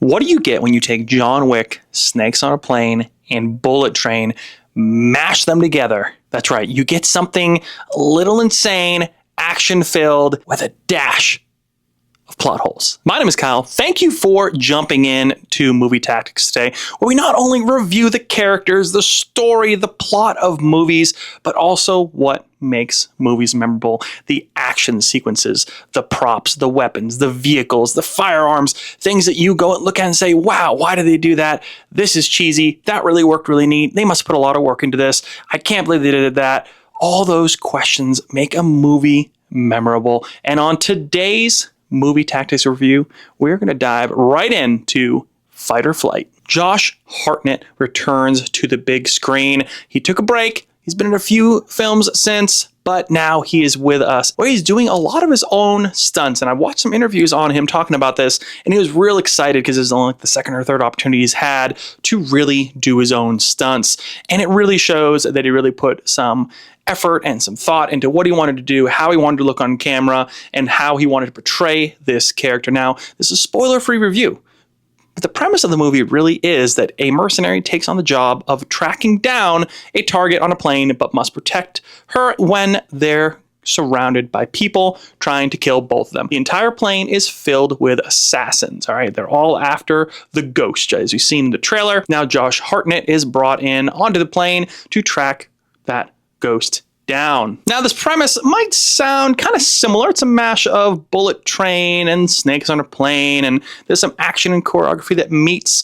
What do you get when you take John Wick, Snakes on a Plane, and Bullet Train, mash them together? That's right, you get something a little insane, action-filled, with a dash of plot holes. My name is Kyle. Thank you for jumping in to Movie Tactics today, where we not only review the characters, the story, the plot of movies, but also what makes movies memorable. The action sequences, the props, the weapons, the vehicles, the firearms, things that you go and look at and say, wow, why did they do that? This is cheesy. That really worked really neat. They must put a lot of work into this. I can't believe they did that. All those questions make a movie memorable. And on today's Movie Tactics review, we're going to dive right into Fight or Flight. Josh Hartnett returns to the big screen. He took a break. He's been in a few films since, but now he is with us, where he's doing a lot of his own stunts. And I watched some interviews on him talking about this, and he was real excited because it's only like the second or third opportunity he's had to really do his own stunts. And it really shows that he really put some effort and some thought into what he wanted to do, how he wanted to look on camera, and how he wanted to portray this character. Now, this is a spoiler-free review, but the premise of the movie really is that a mercenary takes on the job of tracking down a target on a plane, but must protect her when they're surrounded by people trying to kill both of them. The entire plane is filled with assassins, all right? They're all after the ghost, as you've seen in the trailer. Now, Josh Hartnett is brought in onto the plane to track that ghost down. Now, this premise might sound kind of similar. It's a mash of Bullet Train and Snakes on a Plane, and there's some action and choreography that meets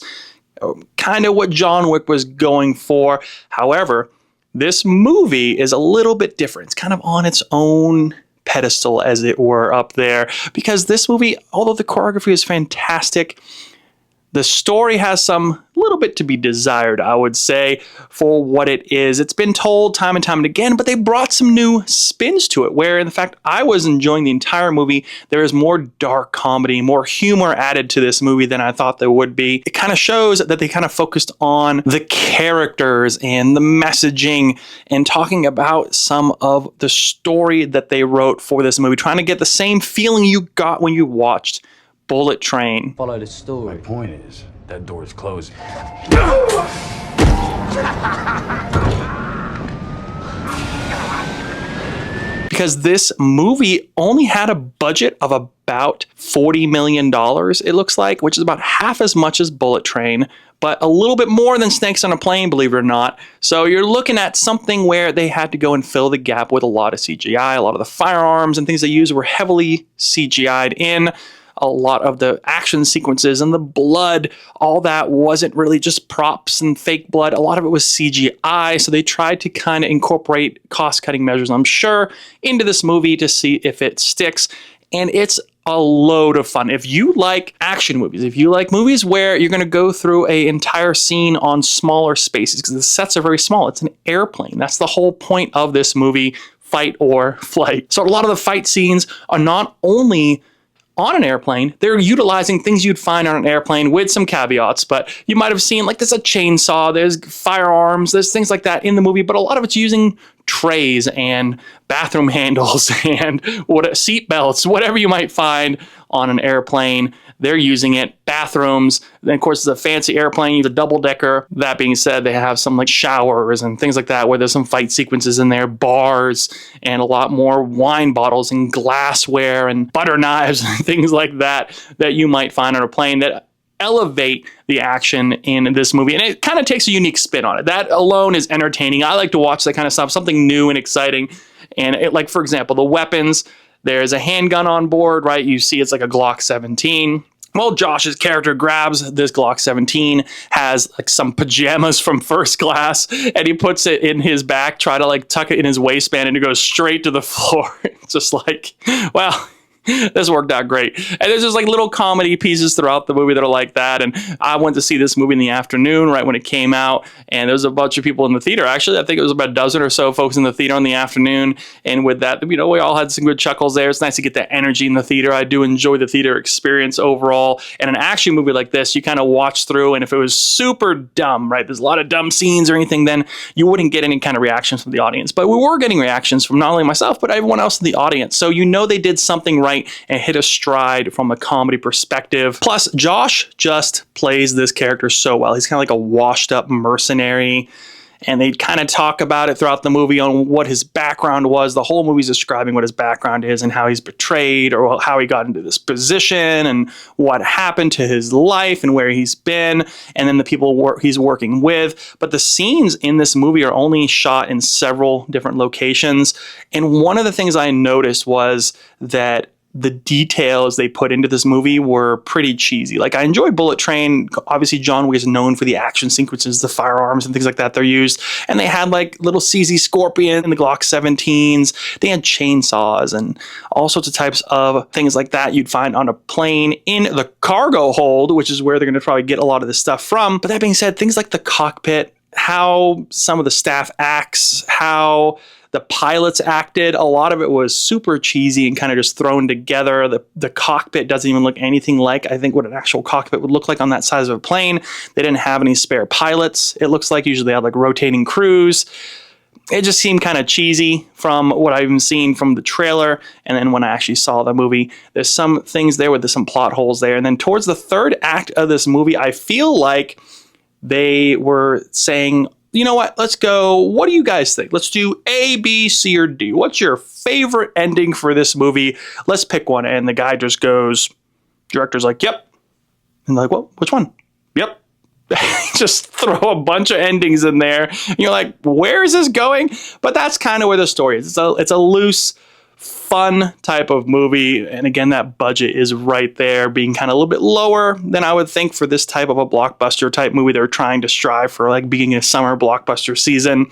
kind of what John Wick was going for. However, this movie is a little bit different. It's kind of on its own pedestal, as it were, up there, because this movie, although the choreography is fantastic, the story has some little bit to be desired, I would say, for what it is. It's been told time and time and again, but they brought some new spins to it, where in fact I was enjoying the entire movie. There is more dark comedy, more humor added to this movie than I thought there would be. It kind of shows that they kind of focused on the characters and the messaging and talking about some of the story that they wrote for this movie, trying to get the same feeling you got when you watched Bullet Train. Follow the story. My point is, that door is closing. Because this movie only had a budget of about $40 million, it looks like, which is about half as much as Bullet Train, but a little bit more than Snakes on a Plane, believe it or not. So you're looking at something where they had to go and fill the gap with a lot of CGI. A lot of the firearms and things they used were heavily CGI'd in. A lot of the action sequences and the blood, all that wasn't really just props and fake blood. A lot of it was CGI, so they tried to kind of incorporate cost-cutting measures, I'm sure, into this movie to see if it sticks. And it's a load of fun. If you like action movies, if you like movies where you're going to go through an entire scene on smaller spaces, because the sets are very small, it's an airplane. That's the whole point of this movie, Fight or Flight. So a lot of the fight scenes are not only on an airplane, they're utilizing things you'd find on an airplane with some caveats, but you might have seen, like, there's a chainsaw, there's firearms, there's things like that in the movie, but a lot of it's using trays and bathroom handles and seat belts, whatever you might find on an airplane. They're using it. Bathrooms. Then, of course, it's a fancy airplane. It's a double-decker. That being said, they have some like showers and things like that where there's some fight sequences in there, bars, and a lot more wine bottles and glassware and butter knives and things like that that you might find on a plane that elevate the action in this movie. And it kind of takes a unique spin on it. That alone is entertaining. I like to watch that kind of stuff, something new and exciting. And it, like, for example, the weapons, there's a handgun on board, right? You see it's like a Glock 17. Well, Josh's character grabs this Glock 17, has like some pajamas from First Class, and he puts it in his back, try to like tuck it in his waistband, and it goes straight to the floor. It's just like, well, this worked out great. And there's just like little comedy pieces throughout the movie that are like that. And I went to see this movie in the afternoon, right when it came out. And there was a bunch of people in the theater. Actually, I think it was about a dozen or so folks in the theater in the afternoon. And with that, you know, we all had some good chuckles there. It's nice to get that energy in the theater. I do enjoy the theater experience overall. And an action movie like this, you kind of watch through. And if it was super dumb, right, there's a lot of dumb scenes or anything, then you wouldn't get any kind of reactions from the audience. But we were getting reactions from not only myself, but everyone else in the audience. So you know they did something right right and hit a stride from a comedy perspective. Plus, Josh just plays this character so well. He's kind of like a washed up mercenary, and they kind of talk about it throughout the movie on what his background was. The whole movie's describing what his background is and how he's betrayed or how he got into this position and what happened to his life and where he's been, and then the people he's working with. But the scenes in this movie are only shot in several different locations. And one of the things I noticed was that the details they put into this movie were pretty cheesy. Like, I enjoy Bullet Train. Obviously, John Wick is known for the action sequences, the firearms and things like that they're used. And they had like little CZ Scorpion and the Glock 17s. They had chainsaws and all sorts of types of things like that you'd find on a plane in the cargo hold, which is where they're going to probably get a lot of this stuff from. But that being said, things like the cockpit, how some of the staff acts, how the pilots acted, a lot of it was super cheesy and kind of just thrown together. The cockpit doesn't even look anything like, I think, what an actual cockpit would look like on that size of a plane. They didn't have any spare pilots. It looks like usually they have like rotating crews. It just seemed kind of cheesy from what I've even seen from the trailer. And then when I actually saw the movie, there's some things there with some plot holes there. And then towards the third act of this movie, I feel like they were saying, you know what, let's go, what do you guys think? Let's do A, B, C, or D. What's your favorite ending for this movie? Let's pick one. And the guy just goes, director's like, yep. And they're like, well, which one? Yep. Just throw a bunch of endings in there. And you're like, where is this going? But that's kind of where the story is. It's a loose, fun type of movie. And again, that budget is right there, being kind of a little bit lower than I would think for this type of a blockbuster type movie. They're trying to strive for like beginning of summer blockbuster season.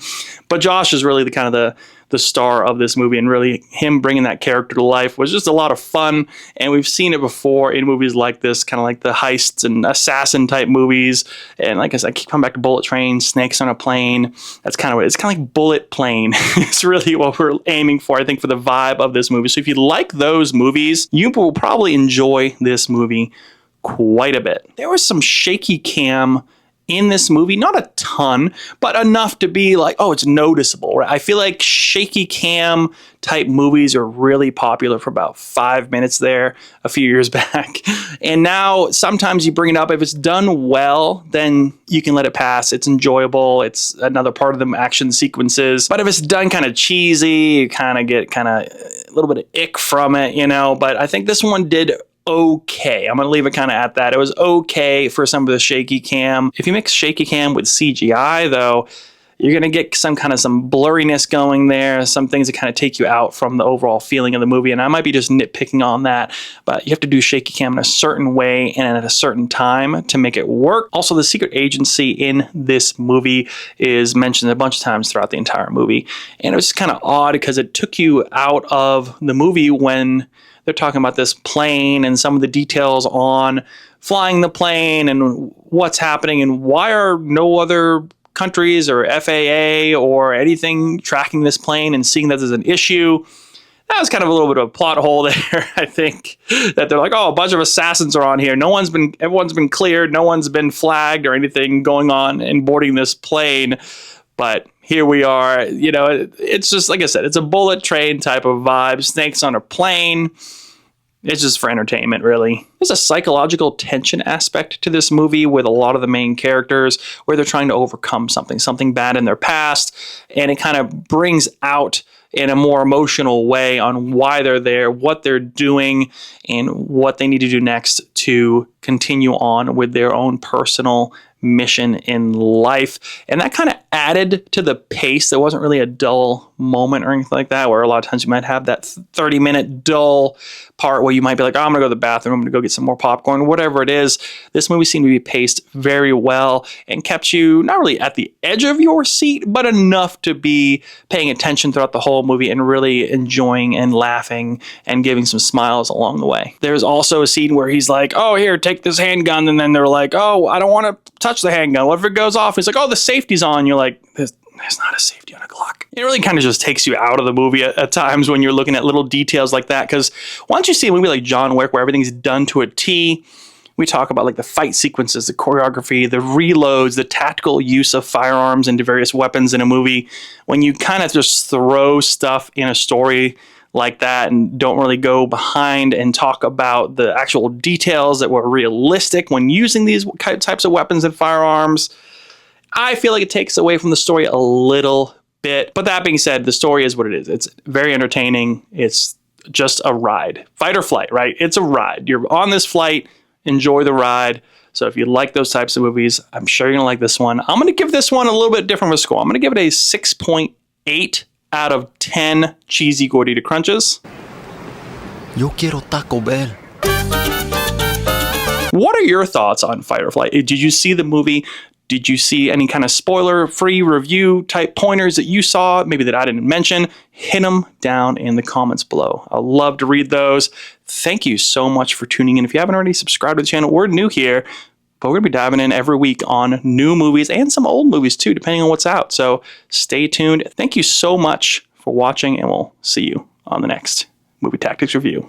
But Josh is really the star of this movie, and really him bringing that character to life was just a lot of fun. And we've seen it before in movies like this, kind of like the heists and assassin type movies. And like I said, I keep coming back to Bullet Train, Snakes on a Plane. That's kind of what it's kind of like Bullet Plane. It's really what we're aiming for, I think, for the vibe of this movie. So if you like those movies, you will probably enjoy this movie quite a bit. There was some shaky cam in this movie, not a ton, but enough to be like, oh, it's noticeable, right? I feel like shaky cam type movies are really popular for about 5 minutes there a few years back. And now sometimes you bring it up. If it's done well, then you can let it pass. It's enjoyable. It's another part of the action sequences. But if it's done kind of cheesy, you kind of get a little bit of ick from it, you know? But I think this one did okay. I'm going to leave it kind of at that. It was okay for some of the shaky cam. If you mix shaky cam with CGI, though, you're going to get some blurriness going there, some things that kind of take you out from the overall feeling of the movie. And I might be just nitpicking on that, but you have to do shaky cam in a certain way and at a certain time to make it work. Also, the secret agency in this movie is mentioned a bunch of times throughout the entire movie. And it was kind of odd because it took you out of the movie when they're talking about this plane and some of the details on flying the plane and what's happening and why are no other countries or FAA or anything tracking this plane and seeing that there's an issue. That was kind of a little bit of a plot hole there, I think, that they're like, oh, a bunch of assassins are on here. Everyone's been cleared. No one's been flagged or anything going on in boarding this plane. But here we are, you know, it's just, like I said, it's a Bullet Train type of vibe. Snakes on a plane. It's just for entertainment, really. There's a psychological tension aspect to this movie with a lot of the main characters where they're trying to overcome something bad in their past. And it kind of brings out in a more emotional way on why they're there, what they're doing, and what they need to do next to continue on with their own personal mission in life. And that kind of added to the pace. There wasn't really a dull moment or anything like that, where a lot of times you might have that 30-minute dull part where you might be like, oh, I'm going to go to the bathroom, I'm going to go get some more popcorn, whatever it is. This movie seemed to be paced very well and kept you not really at the edge of your seat, but enough to be paying attention throughout the whole movie and really enjoying and laughing and giving some smiles along the way. There's also a scene where he's like, oh, here, take this handgun. And then they're like, oh, I don't want to touch the handgun. What if it goes off? He's like, oh, the safety's on. You're like, there's not a safety on a Glock. It really kind of just takes you out of the movie at times when you're looking at little details like that. Because once you see a movie like John Wick where everything's done to a T, we talk about like the fight sequences, the choreography, the reloads, the tactical use of firearms into various weapons in a movie. When you kind of just throw stuff in a story like that and don't really go behind and talk about the actual details that were realistic when using these types of weapons and firearms, I feel like it takes away from the story a little bit. But that being said, the story is what it is. It's very entertaining. It's just a ride. Fight or flight, right? It's a ride. You're on this flight, enjoy the ride. So if you like those types of movies, I'm sure you're going to like this one. I'm going to give this one a little bit different of a score. I'm going to give it a 6.8 out of 10 cheesy gordita crunches. Yo quiero Taco Bell. What are your thoughts on Fight or Flight? Did you see the movie? Did you see any kind of spoiler-free review type pointers that you saw, maybe that I didn't mention? Hit them down in the comments below. I'd love to read those. Thank you so much for tuning in. If you haven't already subscribed to the channel, we're new here, but we're going to be diving in every week on new movies and some old movies too, depending on what's out. So stay tuned. Thank you so much for watching, and we'll see you on the next Movie Tactics Review.